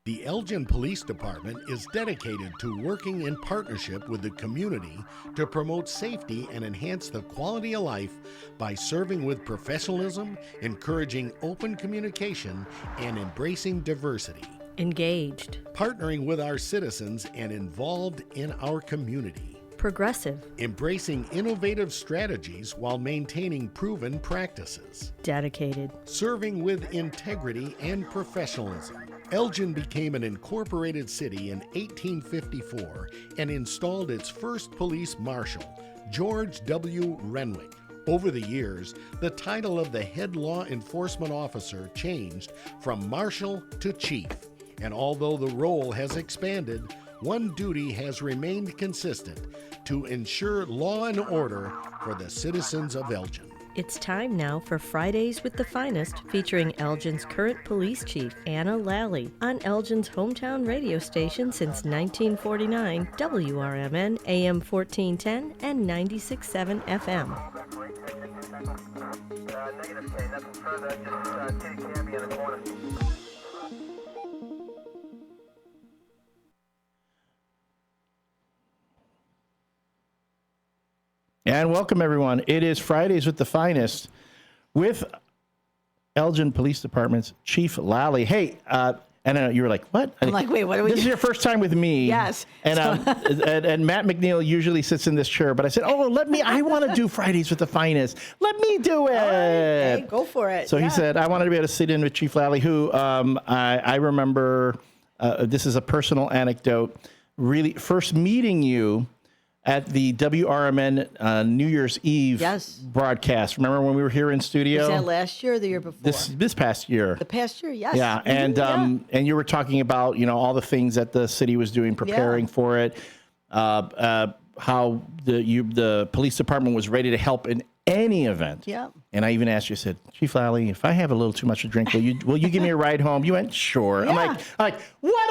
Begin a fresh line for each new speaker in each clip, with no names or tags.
The Elgin Police Department is dedicated to working in partnership with the community to promote safety and enhance the quality of life by serving with professionalism, encouraging open communication, and embracing diversity.
Engaged.
Partnering with our citizens and involved in our community.
Progressive.
Embracing innovative strategies while maintaining proven practices.
Dedicated.
Serving with integrity and professionalism. Elgin became an incorporated city in 1854 and installed its first police marshal, George W. Renwick. Over the years, the title of the head law enforcement officer changed from marshal to chief. And although the role has expanded, one duty has remained consistent: to ensure law and order for the citizens of Elgin.
It's time now for Fridays with the Finest, featuring Elgin's current police chief, Anna Lally, on Elgin's hometown radio station since 1949, WRMN AM 1410 and 96.7 FM.
And welcome, everyone. It is Fridays with the Finest with Elgin Police Department's Chief Lally. Hey, and you were like, what?
I'm like, wait, what are we
This is your first time with me.
Yes.
And, and Matt McNeil usually sits in this chair, but I said, I want to do Fridays with the Finest. Let me do it.
All right, hey, go for it.
So he said, I wanted to be able to sit in with Chief Lally, who I remember, this is a personal anecdote, really first meeting you at the WRMN New Year's Eve broadcast. Remember when we were here in studio?
Was that last year or the year before?
This past year.
The past year, yes.
Yeah, and you were talking about all the things that the city was doing, preparing for it, how the police department was ready to help in any event.
Yeah.
And I even asked you, I said, Chief Lally, if I have a little too much to drink, will you give me a ride home? You went, sure.
Yeah.
I'm like, what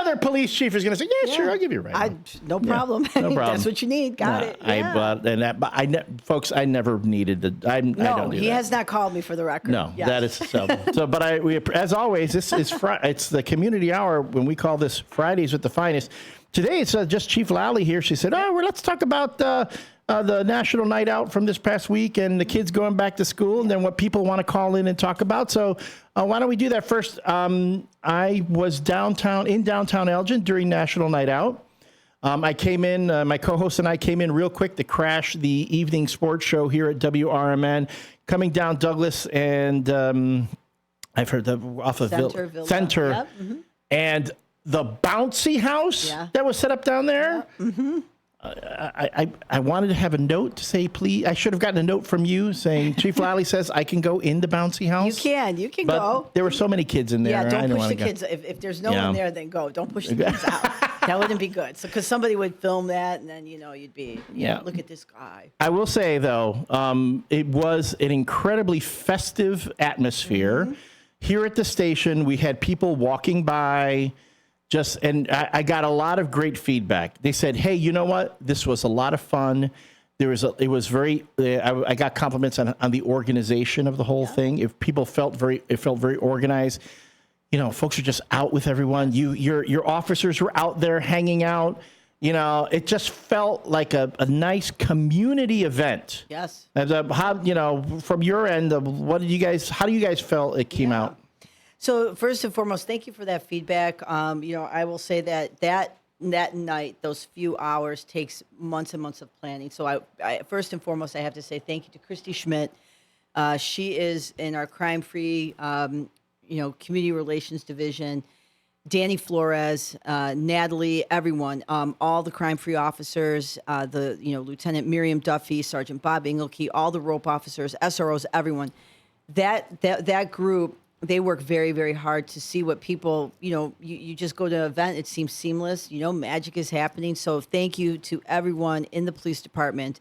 other police chief is going to say, sure, I'll give you a ride home.
No problem.
No problem.
That's what you need. Got it.
Folks, I never needed the. I don't do
he
that.
has not called me for the record.
No,
Yes.
that is so. But we, as always, this is it's the community hour when we call this Fridays with the Finest. Today it's just Chief Lally here. She said, let's talk about the National Night Out from this past week and the kids going back to school, and then what people want to call in and talk about. So why don't we do that first? I was in downtown Elgin during National Night Out. I came in, my co-host and I came in real quick to crash the evening sports show here at WRMN, coming down Douglas and I've heard off of Center.
Yep. Mm-hmm.
And the bouncy house that was set up down there.
Yeah. Mm-hmm.
I wanted to have a note to say, please. I should have gotten a note from you saying, Chief Lally says I can go in the bouncy house.
You can go.
There were so many kids in there.
Yeah, don't push the kids. If there's no one there, then go. Don't push the kids out. That wouldn't be good. So, because somebody would film that, and then you'd be, look at this guy.
I will say though, it was an incredibly festive atmosphere. Mm-hmm. Here at the station, we had people walking by. And I got a lot of great feedback. They said, "Hey, you know what? This was a lot of fun. I got compliments on the organization of the whole thing. If people felt very organized. Folks are just out with everyone. Your officers were out there hanging out. It just felt like a nice community event.
Yes.
And from your end, how do you guys felt it came out?
So first and foremost, thank you for that feedback. I will say that night, those few hours takes months and months of planning. So I first and foremost, I have to say thank you to Christy Schmidt. She is in our crime-free, community relations division. Danny Flores, Natalie, everyone, all the crime-free officers, Lieutenant Miriam Duffy, Sergeant Bob Engelke, all the rope officers, SROs, everyone. That group. They work very, very hard to see what people, you just go to an event, it seems seamless, magic is happening. So thank you to everyone in the police department.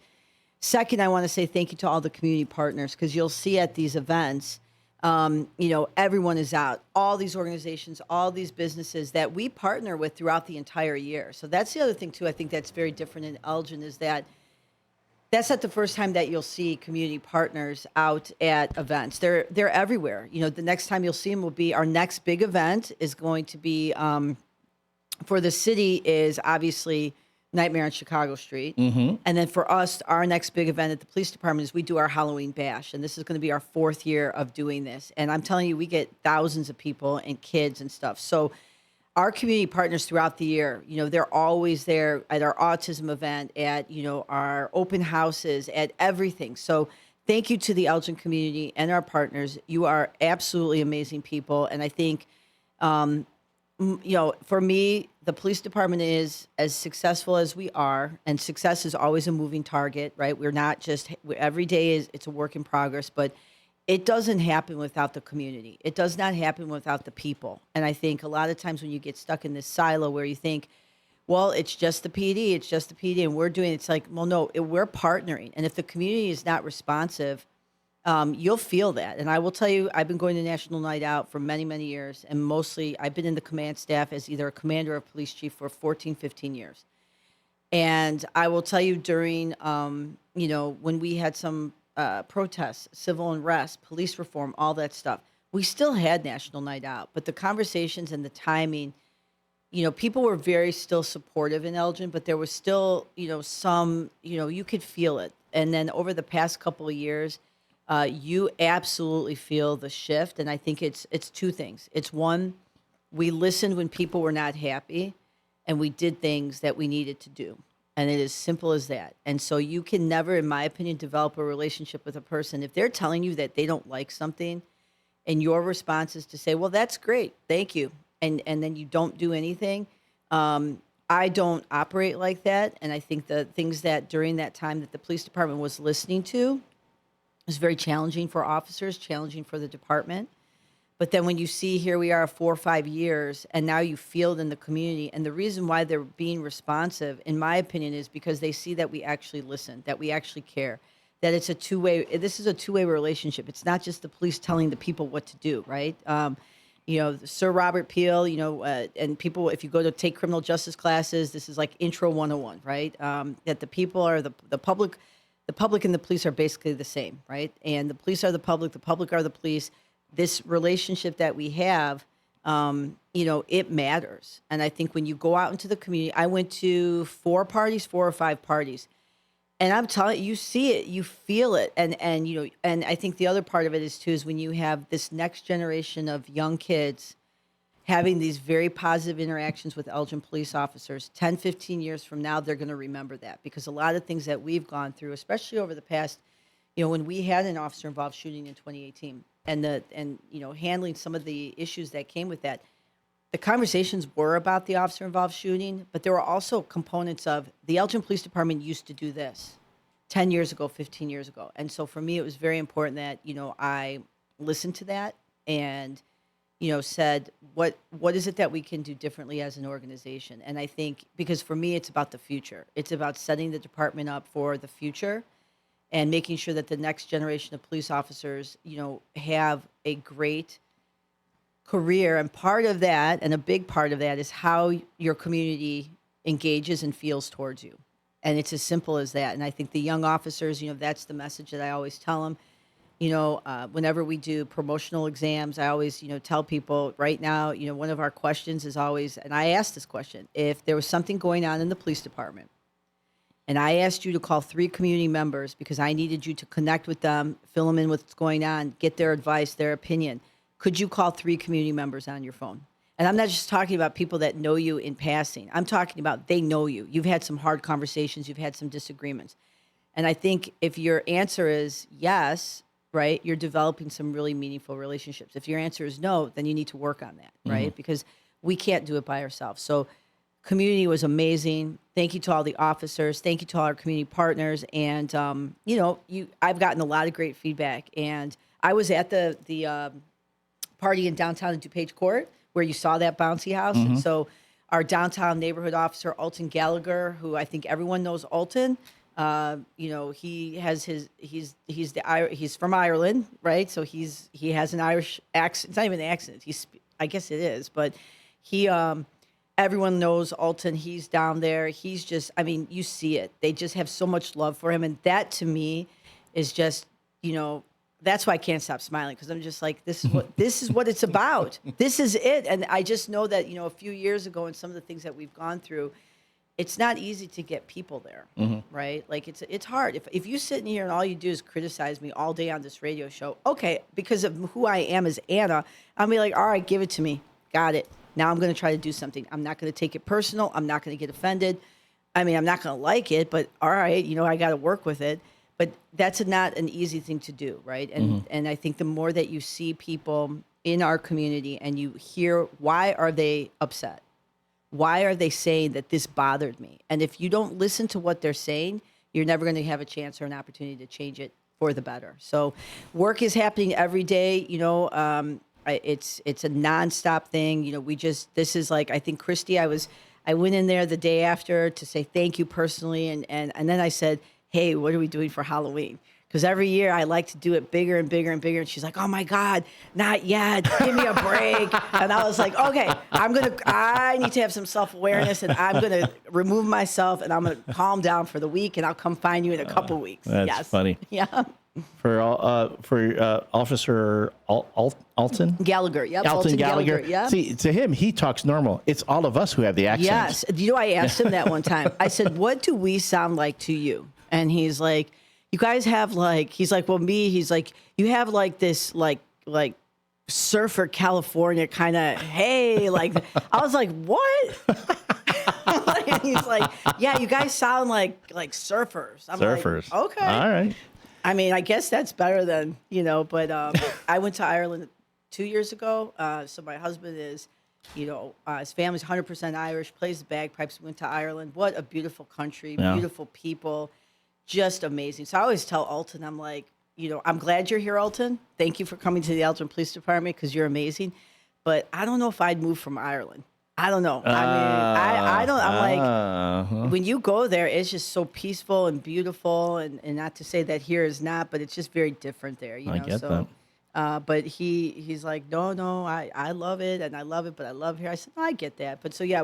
Second, I want to say thank you to all the community partners, because you'll see at these events, everyone is out, all these organizations, all these businesses that we partner with throughout the entire year. So that's the other thing too, I think that's very different in Elgin, is that That's not the first time that you'll see community partners out at events. They're everywhere. You know, the next time you'll see them will be our next big event is going to be for the city is obviously Nightmare on Chicago Street. And then for us, our next big event at the police department is we do our Halloween bash. And this is going to be our 4th year of doing this. And I'm telling you, we get thousands of people and kids and stuff. So our community partners throughout the year, you know, they're always there at our autism event, at, you know, our open houses, at everything. So thank you to the Elgin community and our partners. You are absolutely amazing people. And I think, you know, for me, the police department is as successful as we are, and success is always a moving target, right? We're not just, every day it's a work in progress, but it doesn't happen without the community. It does not happen without the people. And I think a lot of times when you get stuck in this silo where you think, well, it's just the PD, it's just the PD, and we're doing, it's like, well, no, we're partnering. And if the community is not responsive, you'll feel that. And I will tell you, I've been going to National Night Out for many, many years. And mostly I've been in the command staff as either a commander or police chief for 14, 15 years. And I will tell you during, you know, when we had some protests, civil unrest, police reform, all that stuff, we still had National Night Out. But the conversations and the timing, you know, people were very still supportive in Elgin, but there was still, you know, some, you know, you could feel it. And then over the past couple of years, you absolutely feel the shift. And I think it's 2 things. It's one, we listened when people were not happy, and we did things that we needed to do. And it is simple as that. And so you can never, in my opinion, develop a relationship with a person if they're telling you that they don't like something, and your response is to say, well, that's great, thank you. And then you don't do anything. I don't operate like that. And I think the things that during that time that the police department was listening to was very challenging for officers, challenging for the department. But then when you see here we are 4 or 5 years, and now you feel it in the community, and the reason why they're being responsive, in my opinion, is because they see that we actually listen, that we actually care, that it's a two-way, this is a two-way relationship. It's not just the police telling the people what to do, right? You know, Sir Robert Peel, you know, and people, if you go to take criminal justice classes, this is like intro 101, right? That the people are the public and the police are basically the same, right? And the police are the public are the police. This relationship that we have, you know, it matters. And I think when you go out into the community, I went to 4 or 5 parties, and I'm telling you, you see it, you feel it. And, you know, and I think the other part of it is too, is when you have this next generation of young kids having these very positive interactions with Elgin police officers, 10, 15 years from now, they're going to remember that, because a lot of things that we've gone through, especially over the past, you know, when we had an officer involved shooting in 2018, and you know, handling some of the issues that came with that, the conversations were about the officer involved shooting, but there were also components of the Elgin Police Department used to do this 10 years ago, 15 years ago. And so for me, it was very important that, you know, I listened to that and, you know, said, what is it that we can do differently as an organization? And I think, because for me, it's about the future. It's about setting the department up for the future and making sure that the next generation of police officers, you know, have a great career. And part of that, and a big part of that, is how your community engages and feels towards you. And it's as simple as that. And I think the young officers, you know, that's the message that I always tell them. You know, whenever we do promotional exams, I always, you know, tell people right now, you know, one of our questions is always, and I ask this question, if there was something going on in the police department, and I asked you to call 3 community members because I needed you to connect with them, fill them in with what's going on, get their advice, their opinion, could you call 3 community members on your phone? And I'm not just talking about people that know you in passing. I'm talking about they know you. You've had some hard conversations. You've had some disagreements. And I think if your answer is yes, right, you're developing some really meaningful relationships. If your answer is no, then you need to work on that, right? Mm-hmm. Because we can't do it by ourselves. So community was amazing. Thank you to all the officers. Thank you to all our community partners. And, you know, I've gotten a lot of great feedback. And I was at the party in downtown in DuPage Court where you saw that bouncy house. Mm-hmm. And so our downtown neighborhood officer, Alton Gallagher, who I think everyone knows Alton, you know, he has he's from Ireland, right? So he has an Irish accent. It's not even an accent. I guess it is, but he Everyone knows Alton. He's down there. He's just, I mean, you see it. They just have so much love for him. And that to me is just, that's why I can't stop smiling, because I'm just like, this is what it's about. This is it. And I just know that, a few years ago and some of the things that we've gone through, it's not easy to get people there, right? Like it's hard. If you sit in here and all you do is criticize me all day on this radio show, okay, because of who I am as Anna, I'll be like, all right, give it to me. Got it. Now I'm going to try to do something. I'm not going to take it personal. I'm not going to get offended. I mean, I'm not going to like it, but all right, I got to work with it. But that's not an easy thing to do, right? And I think the more that you see people in our community and you hear, why are they upset? Why are they saying that this bothered me? And if you don't listen to what they're saying, you're never going to have a chance or an opportunity to change it for the better. So work is happening every day. It's a nonstop thing. This is like, I think Christy, I went in there the day after to say thank you personally. And then I said, hey, what are we doing for Halloween? Because every year I like to do it bigger and bigger and bigger. And she's like, oh my God, not yet. Give me a break. And I was like, okay, I need to have some self-awareness, and I'm going to remove myself, and I'm going to calm down for the week, and I'll come find you in a couple weeks.
That's funny.
Yeah.
For Officer Alton?
Gallagher. Yep.
Alton Gallagher.
Yeah.
See, to him, he talks normal. It's all of us who have the accents.
Yes. I asked him that one time. I said, what do we sound like to you? And he's like, you guys have he's like, well, he's like, you have like this, like surfer California kind of, hey, like, I was like, what? And he's like, yeah, you guys sound like surfers. I'm
Surfers.
Like, okay.
All right.
I mean, I guess that's better than, but I went to Ireland 2 years ago. So my husband is, his family's 100% Irish, plays the bagpipes, went to Ireland. What a beautiful country, beautiful people. Just amazing. So I always tell Alton, I'm like, I'm glad you're here, Alton. Thank you for coming to the Elgin Police Department, because you're amazing. But I don't know if I'd move from Ireland. I don't know. I mean, I don't. I'm like, when you go there, it's just so peaceful and beautiful. And not to say that here is not, but it's just very different there.
I get that.
But he's like, no, I love it, and I love it, but I love here. I said, no, I get that. But so yeah,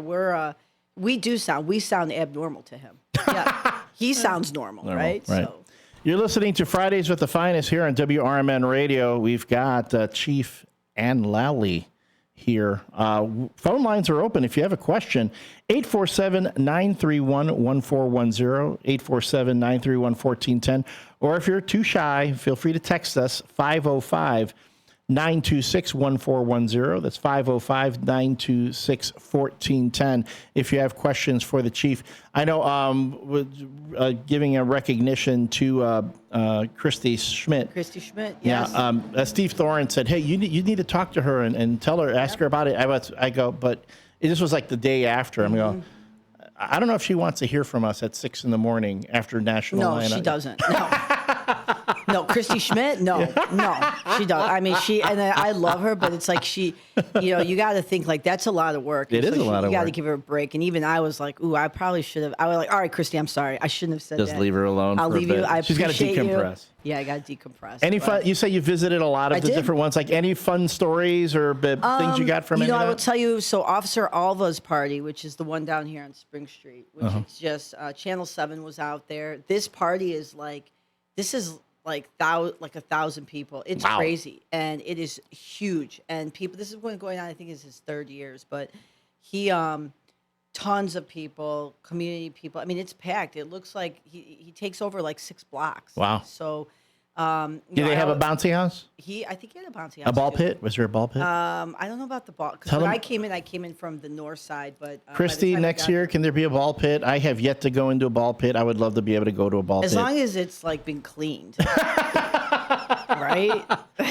we sound abnormal to him. Yeah. He sounds normal, right? So.
You're listening to Fridays with the Finest here on WRMN Radio. We've got Chief Ann Lally here. Phone lines are open if you have a question. 847-931-1410, 847-931-1410. Or if you're too shy, feel free to text us, 505-926-1410. That's 505-926-1410 if you have questions for the chief. I know giving a recognition to Christy Schmidt.
Christy Schmidt, yes.
Yeah, Steve Thorin said, hey, you need to talk to her and tell her, ask her about it. I go, but this was like the day after. I'm going, I don't know if she wants to hear from us at 6 in the morning after National
No,
Night.
she doesn't. No. No, Christy Schmidt? No, she does. I mean, and I love her, but it's like you got to think like that's a lot of work.
It is a lot of work.
You got to give her a break. And even I was like, ooh, I probably should have. I was like, all right, Christy, I'm sorry. I shouldn't have said that.
Just leave her alone.
I'll leave you. I
She's got to decompress.
Yeah, I got to decompress.
Any fun? You say you visited a lot of the different ones. Like any fun stories or things you got from it?
I will tell you. So Officer Alva's party, which is the one down here on Spring Street, which is just Channel 7 was out there. This party is like 1,000 people. It's crazy, and it is huge. And people, this is going on. I think it's his 3rd years, but he tons of people, community people. I mean, it's packed. It looks like he takes over like 6 blocks.
Wow.
So.
Do they have a bouncy house?
I think he had a bouncy house.
A ball pit? Was there a ball pit?
I don't know about the ball. Because when I came in from the north side. But
Christy, next year, can there be a ball pit? I have yet to go into a ball pit. I would love to be able to go to a ball pit.
As long as it's like been cleaned. Right?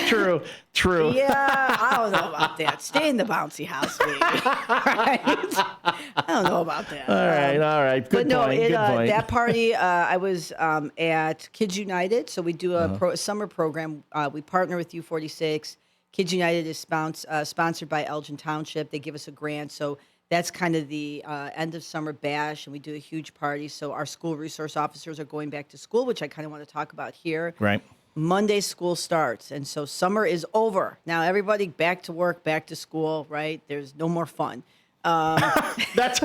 True.
Yeah, I don't know about that. Stay in the bouncy house, baby. Right? I don't know about that.
All right. Good point.
That party, I was at Kids United. So we do a summer program. We partner with U46. Kids United is sponsored by Elgin Township. They give us a grant. So that's kind of the end of summer bash, and we do a huge party. So our school resource officers are going back to school, which I kind of want to talk about here.
Right.
Monday school starts, and so summer is over. Now everybody back to work, back to school, right? There's no more fun.
That's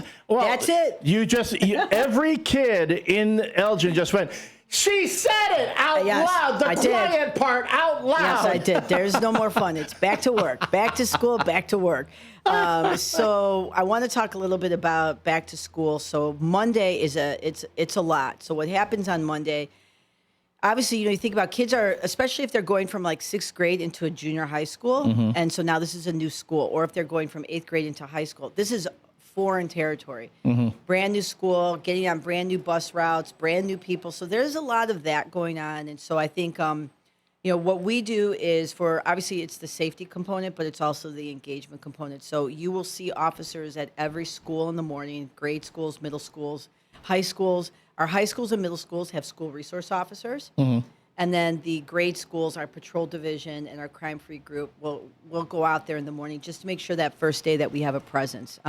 it.
Every kid in Elgin just went, she said it out
Yes,
loud. The
I did.
quiet part out loud.
Yes, I did. There's no more fun. It's back to work, back to school, back to work. So I want to talk a little bit about back to school. So Monday it's a lot. So what happens on Monday? Obviously, you think about kids are, especially if they're going from like 6th grade into a junior high school, and so now this is a new school, or if they're going from 8th grade into high school. This is foreign territory. Brand new school, getting on brand new bus routes, brand new people. So there's a lot of that going on. And so I think, what we do is obviously it's the safety component, but it's also the engagement component. So you will see officers at every school in the morning, grade schools, middle schools, high schools. Our high schools and middle schools have school resource officers. And then the grade schools, our patrol division and our crime-free group will go out there in the morning just to make sure that first day that we have a presence.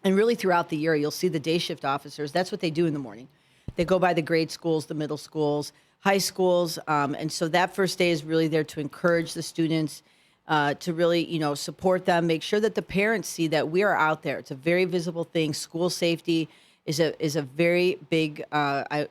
And really throughout the year, you'll see the day shift officers. That's what they do in the morning. They go by the grade schools, the middle schools, high schools. And so that first day is really there to encourage the students, to really, support them, make sure that the parents see that we are out there. It's a very visible thing. School safety is a very big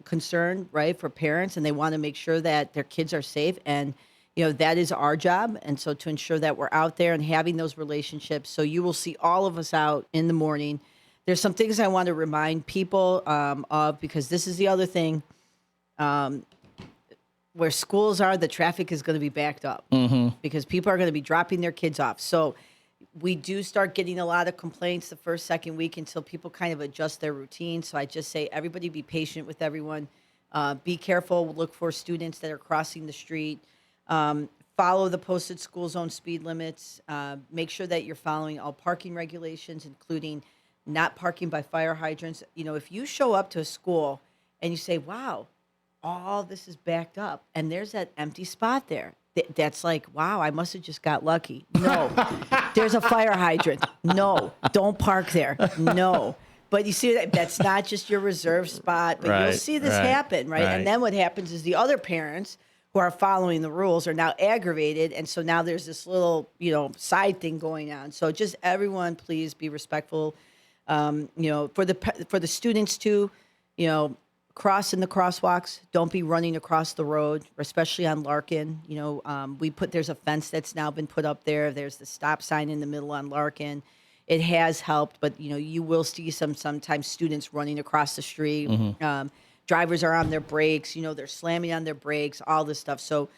concern, right, for parents. And they want to make sure that their kids are safe. And that is our job. And so to ensure that we're out there and having those relationships. So you will see all of us out in the morning. There's some things I want to remind people of, because this is the other thing. Where schools are, the traffic is going to be backed up because people are going to be dropping their kids off. So we do start getting a lot of complaints the first, second week until people kind of adjust their routine. So I just say, everybody be patient with everyone. Be careful. Look for students that are crossing the street. Follow the posted school zone speed limits. Make sure that you're following all parking regulations, including not parking by fire hydrants. If you show up to a school and you say, wow, all this is backed up and there's that empty spot there, that's like, wow, I must have just got lucky. No, there's a fire hydrant. No, don't park there. No. But you see, that's not just your reserved spot, but you'll see this happen, right? And then what happens is the other parents who are following the rules are now aggravated. And so now there's this little, side thing going on. So just everyone, please be respectful. For the students too, cross in the crosswalks. Don't be running across the road, especially on Larkin. There's a fence that's now been put up there. There's the stop sign in the middle on Larkin. It has helped, but you will see sometimes students running across the street. Drivers are on their brakes, they're slamming on their brakes, all this stuff. So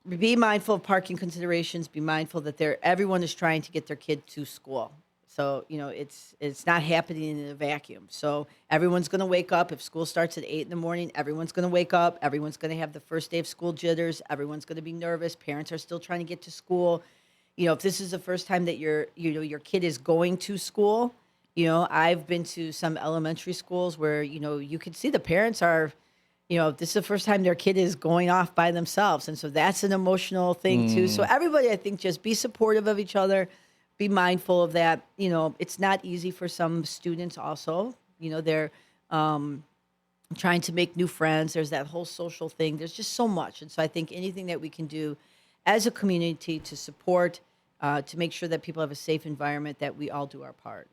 be mindful of parking considerations. Be mindful that everyone is trying to get their kid to school. So, it's not happening in a vacuum. So everyone's going to wake up. If school starts at 8 in the morning, everyone's going to wake up. Everyone's going to have the first day of school jitters. Everyone's going to be nervous. Parents are still trying to get to school. If this is the first time that your kid is going to school, I've been to some elementary schools where, you can see the parents are, this is the first time their kid is going off by themselves. And so that's an emotional thing too. So everybody, I think, just be supportive of each other. Be mindful of that. It's not easy for some students also. They're trying to make new friends. There's that whole social thing. There's just so much. And so I think anything that we can do as a community to support, to make sure that people have a safe environment, that we all do our part.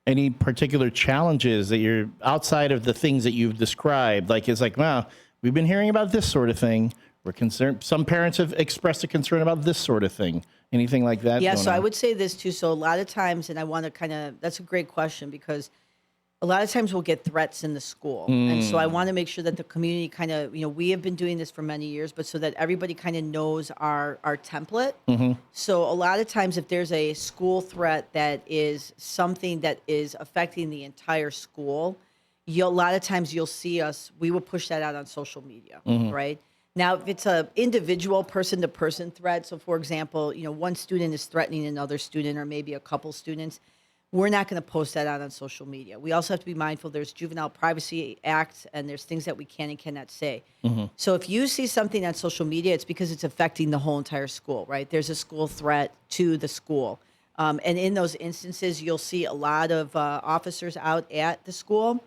Any particular challenges that you're outside of the things that you've described? Wow, we've been hearing about this sort of thing. We're concerned. Some parents have expressed a concern about this sort of thing. Anything like that?
Yeah, so I would say this too. So a lot of times, and I want to that's a great question, because a lot of times we'll get threats in the school. And so I want to make sure that the community we have been doing this for many years, but so that everybody kind of knows our template. So a lot of times if there's a school threat that is something that is affecting the entire school, a lot of times you'll see we will push that out on social media, right? Now, if it's an individual person-to-person threat, so for example, one student is threatening another student or maybe a couple students, we're not going to post that out on social media. We also have to be mindful there's Juvenile Privacy Act and there's things that we can and cannot say. So if you see something on social media, it's because it's affecting the whole entire school, right? There's a school threat to the school. And in those instances, you'll see a lot of officers out at the school.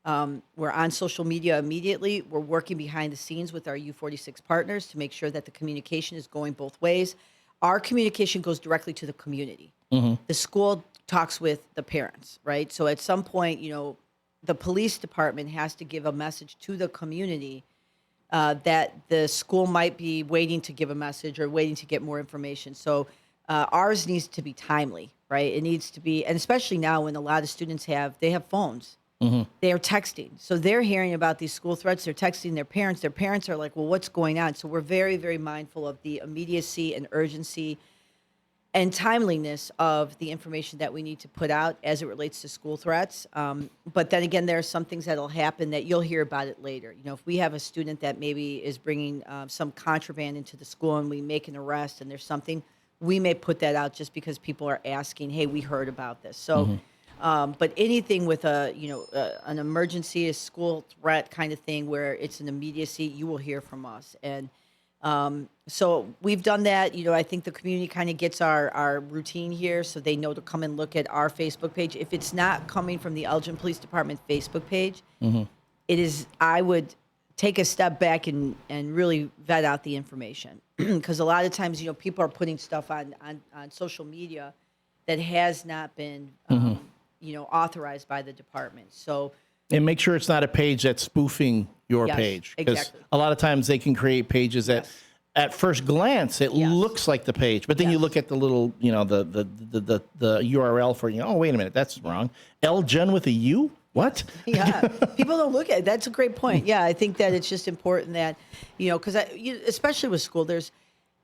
We're on social media immediately. We're working behind the scenes with our U46 partners to make sure that the communication is going both ways. our communication goes directly to the community. The school talks with the parents, right? So at some point, the police department has to give a message to the community that the school might be waiting to give a message or waiting to get more information. So ours needs to be timely, right? It needs to be, and especially now when a lot of students have phones. They're texting. So they're hearing about these school threats. They're texting their parents. Their parents are like, well, what's going on? So we're very, very mindful of the immediacy and urgency and timeliness of the information that we need to put out as it relates to school threats. But then again, there are some things that'll happen that you'll hear about it later. If we have a student that maybe is bringing some contraband into the school and we make an arrest and there's something, we may put that out just because people are asking, hey, we heard about this. So, but anything with an emergency, a school threat kind of thing where it's an immediacy, you will hear from us. And so we've done that. I think the community kind of gets our routine here, so they know to come and look at our Facebook page. If it's not coming from the Elgin Police Department Facebook page, it is, I would take a step back and really vet out the information. Because a lot of times, people are putting stuff on social media that has not been, authorized by the department. So,
And make sure it's not a page that's spoofing your
Yes,
page. Because
exactly.
a lot of times they can create pages that at first glance it
Yes.
looks like the page, but then you
Yes.
look at the little, the URL for, oh, wait a minute, that's wrong. Elgin with a U? What?
yeah, people don't look at it. That's a great point. Yeah, I think that it's just important that, because especially with school, there's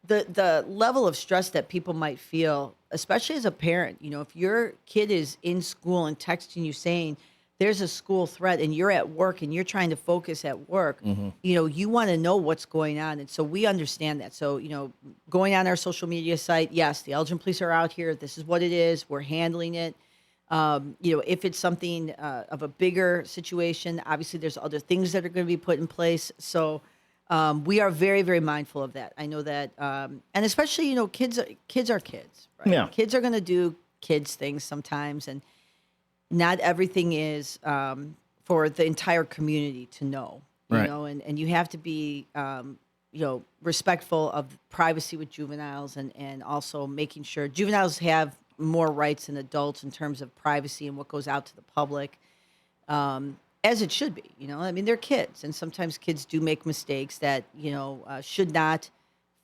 the level of stress that people might feel, especially as a parent. If your kid is in school and texting you saying there's a school threat and you're at work and you're trying to focus at work, you want to know what's going on. And so we understand that. So, going on our social media site, yes, the Elgin Police are out here. This is what it is. We're handling it. If it's something of a bigger situation, obviously there's other things that are going to be put in place. So we are very, very mindful of that. I know that, and especially kids are kids, right?
Yeah.
Kids are going to do kids things sometimes, and not everything is for the entire community to know.
Right.
And you have to be respectful of privacy with juveniles, and also making sure juveniles have more rights than adults in terms of privacy and what goes out to the public, as it should be. They're kids, and sometimes kids do make mistakes that should not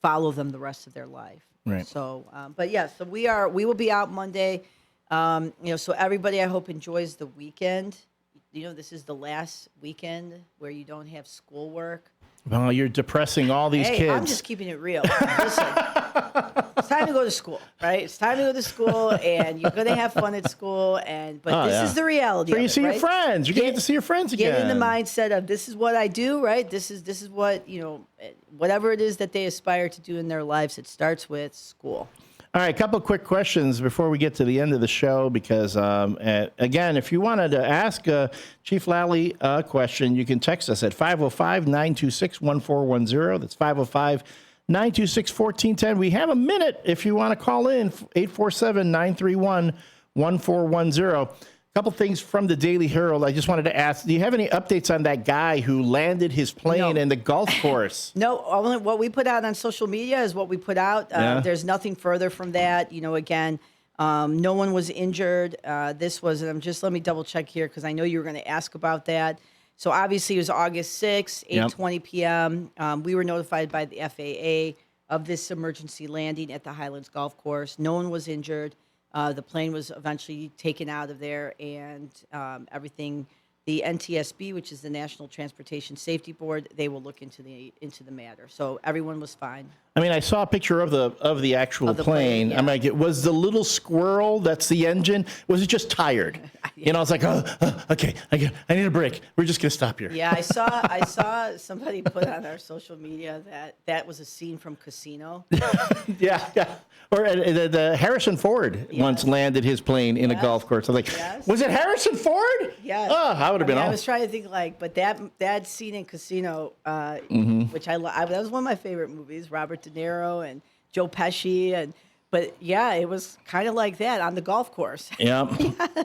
follow them the rest of their life.
Right.
So, but yeah, so we will be out Monday. So everybody, I hope, enjoys the weekend. This is the last weekend where you don't have schoolwork.
Well, you're depressing all these
Hey,
kids.
I'm just keeping it real. Listen, it's time to go to school, right? It's time to go to school, and you're going to have fun at school. But this is the reality.
So
of
you
it,
see your
right?
friends. You're going to get to see your friends again.
Get in the mindset of this is what I do, right? This is what whatever it is that they aspire to do in their lives. It starts with school.
All right, a couple of quick questions before we get to the end of the show, because, again, if you wanted to ask Chief Lally a question, you can text us at 505-926-1410. That's 505-926-1410. We have a minute if you want to call in, 847-931-1410. A couple things from the Daily Herald. I just wanted to ask, do you have any updates on that guy who landed his plane in the golf course?
No, only what we put out on social media is what we put out.
Yeah.
There's nothing further from that. Again, no one was injured. This was, and let me double check here because I know you were going to ask about that. So obviously it was August 6th, 8:20 p.m. We were notified by the FAA of this emergency landing at the Highlands Golf Course. No one was injured. The plane was eventually taken out of there, and everything. The NTSB, which is the National Transportation Safety Board, they will look into the matter. So everyone was fine.
I mean, I saw a picture of the actual
Of the
plane.
plane, yeah.
I'm like, was the little squirrel that's the engine? Was it just tired? It's like, okay, I need a break. We're just gonna stop here.
Yeah, I saw somebody put on our social media that was a scene from Casino.
Yeah. Or the Harrison Ford once landed his plane in a golf course. I'm like, was it Harrison Ford?
Yes.
Oh, I would have been
I
off.
was trying to think but that scene in Casino, which that was one of my favorite movies. Robert De Niro and Joe Pesci, But yeah, it was kind of like that on the golf course.
Yeah.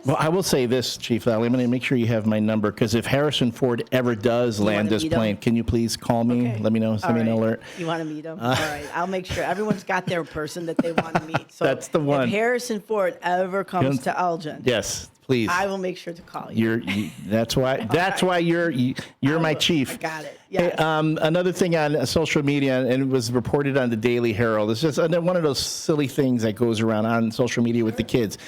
Well, I will say this, Chief Lally. I'm going to make sure you have my number, because if Harrison Ford ever does land
wanna
this
meet him?
plane, can you please call me?
Okay.
Let me know. Send me an
All right.
alert.
You want to meet him? All right. I'll make sure everyone's got their person that they want to meet. So
That's the one.
If Harrison Ford ever comes to Elgin,
Yes, please.
I will make sure to call you.
That's why. That's why you're my chief.
I got it.
Hey,
Yes.
another thing on social media, and it was reported on the Daily Herald. It's just one of those silly things that goes around on social media with the kids.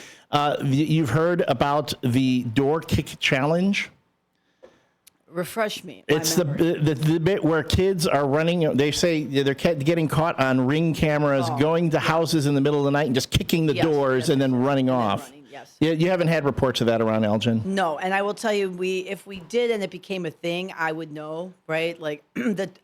You've heard about the door kick challenge?
Refresh me.
It's the bit where kids are running. They say they're getting caught on Ring cameras, going to houses in the middle of the night and just kicking the
Yes,
doors
yes,
and then running off.
running, yes.
You haven't had reports of that around Elgin?
No, and I will tell you, if we did and it became a thing, I would know, right? Like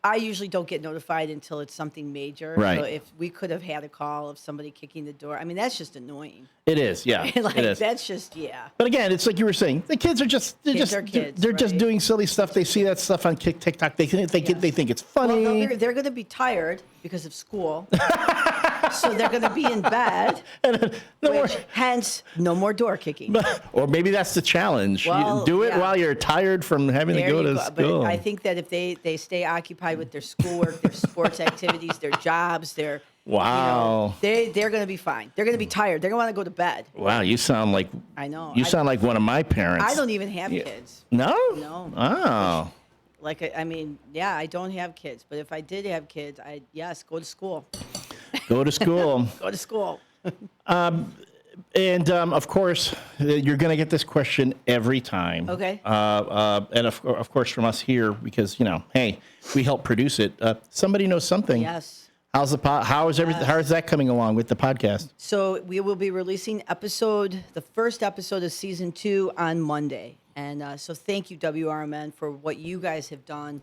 I usually don't get notified until it's something major.
Right.
So if we could have had a call of somebody kicking the door, I mean, that's just annoying.
It is, yeah.
Like
it is.
that's just
But again, it's like you were saying, the kids are just
Kids are kids,
they're just
right?
doing silly stuff. They see that stuff on TikTok. They think it's funny.
Well, they're going to be tired because of school. So they're going to be in bed, hence no more door kicking.
Or maybe that's the challenge. You
Well,
do it
yeah.
while you're tired from having to
There
go
you
to
go.
school.
But I think that if they stay occupied with their schoolwork, their sports activities, their jobs, their
Wow.
they're going to be fine. They're going to be tired. They're going to want to go to bed.
Wow, you sound like
I know.
You sound like one of my parents.
I don't even have kids.
No.
No.
Oh.
Like I mean, yeah, I don't have kids. But if I did have kids, yes, go to school.
Go to school.
Go to school.
And of course, you're going to get this question every time.
Okay.
And of course, from us here, because hey, we help produce it. Somebody knows something.
Yes.
How's how is everything? How is that coming along with the podcast?
So we will be releasing the first episode of season 2 on Monday. And so thank you, WRMN, for what you guys have done.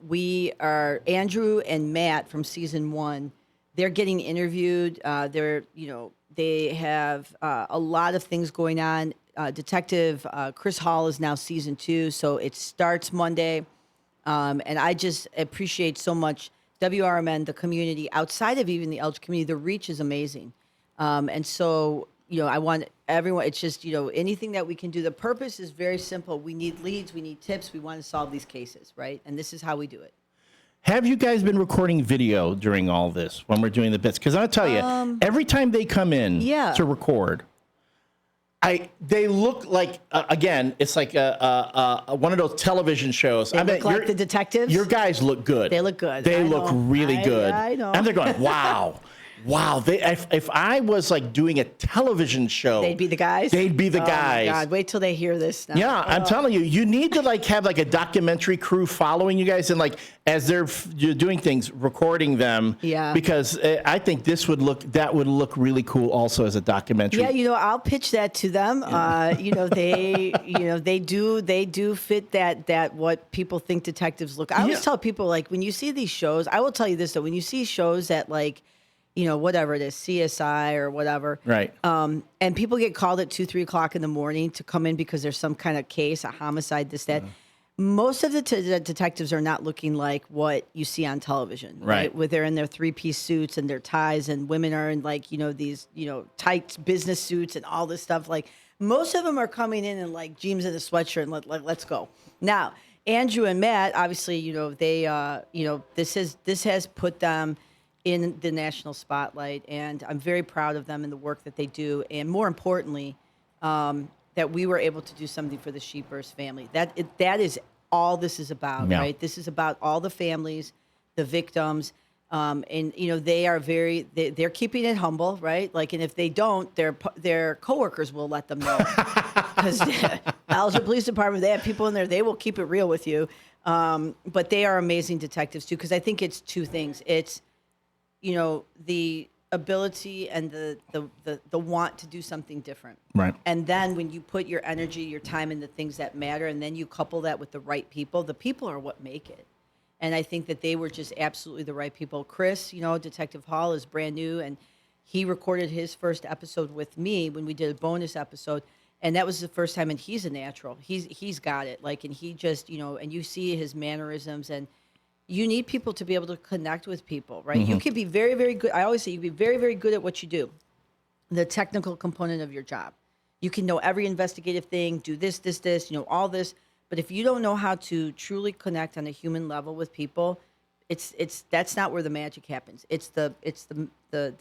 We are Andrew and Matt from season 1. They're getting interviewed. They have a lot of things going on. Detective Chris Hall is now season 2, so it starts Monday. And I just appreciate so much WRMN, the community, outside of even the Elgin community. The reach is amazing. And so, I want everyone, it's just, anything that we can do. The purpose is very simple. We need leads, we need tips, we want to solve these cases, right? And this is how we do it.
Have you guys been recording video during all this when we're doing the bits? Because I'll tell you, every time they come in to record, they look like again, it's like one of those television shows.
They look like the detectives.
Your guys look good.
They look good.
They
I
look
know.
really good.
I know.
And they're going, wow. Wow, if I was like doing a television show,
They'd be the guys.
They'd be the
Oh,
guys.
my God, wait till they hear this. Now.
Yeah, I'm telling you, you need to like have like a documentary crew following you guys and like as you're doing things, recording them.
Yeah.
Because I think that would look really cool also as a documentary.
Yeah, I'll pitch that to them. They do fit that what people think detectives look. I always tell people, like, when you see these shows, I will tell you this though, when you see shows that like, whatever it is, CSI or whatever.
Right.
And people get called at 2-3 o'clock in the morning to come in because there's some kind of case, a homicide, this, that. Most of the detectives are not looking like what you see on television, right? Where they're in their 3-piece suits and their ties, and women are in like, these, tight business suits and all this stuff. Like most of them are coming in like jeans and a sweatshirt and let's go. Now, Andrew and Matt, obviously, this has put them in the national spotlight, and I'm very proud of them and the work that they do, and more importantly, that we were able to do something for the Sheepers family. That is all this is about, right? This is about all the families, the victims, and they are they're keeping it humble, right? Like, and if they don't, their coworkers will let them know, because Elgin Police Department, they have people in there, they will keep it real with you. But they are amazing detectives too, because I think it's two things. It's the ability and the want to do something different.
Right.
And then when you put your energy, your time into things that matter, and then you couple that with the right people, the people are what make it. And I think that they were just absolutely the right people. Chris, Detective Hall is brand new, and he recorded his first episode with me when we did a bonus episode. And that was the first time, and he's a natural. He's got it. Like, and he just, and you see his mannerisms, and you need people to be able to connect with people, right? You can be very, very good. I always say you can be very, very good at what you do, the technical component of your job. You can know every investigative thing, do this, all this. But if you don't know how to truly connect on a human level with people, that's not where the magic happens. It's the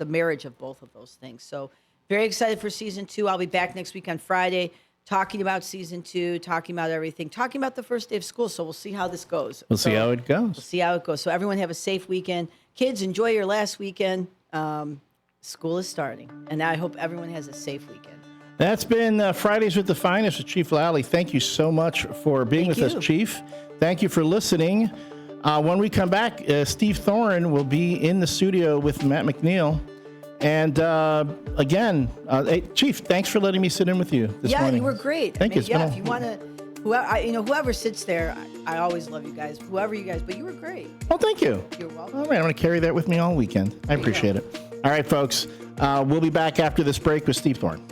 marriage of both of those things. So very excited for season 2. I'll be back next week on Friday talking about season 2, talking about everything, talking about the first day of school. So we'll see how this goes.
We'll see how it goes.
We'll see how it goes. So everyone have a safe weekend. Kids, enjoy your last weekend. School is starting, and I hope everyone has a safe weekend.
That's been Fridays with the Finest with Chief Lally. Thank you so much for being with us, Chief. Thank you for listening. When we come back, Steve Thorne will be in the studio with Matt McNeil. And again, hey, Chief, thanks for letting me sit in with you this morning.
Yeah, you were great.
Thank you.
If you want to, whoever sits there, I always love you guys. Whoever you guys, but you were great.
Oh, thank you.
You're welcome.
All right, I'm going to carry that with me all weekend. I appreciate it. All right, folks, we'll be back after this break with Steve Thorne.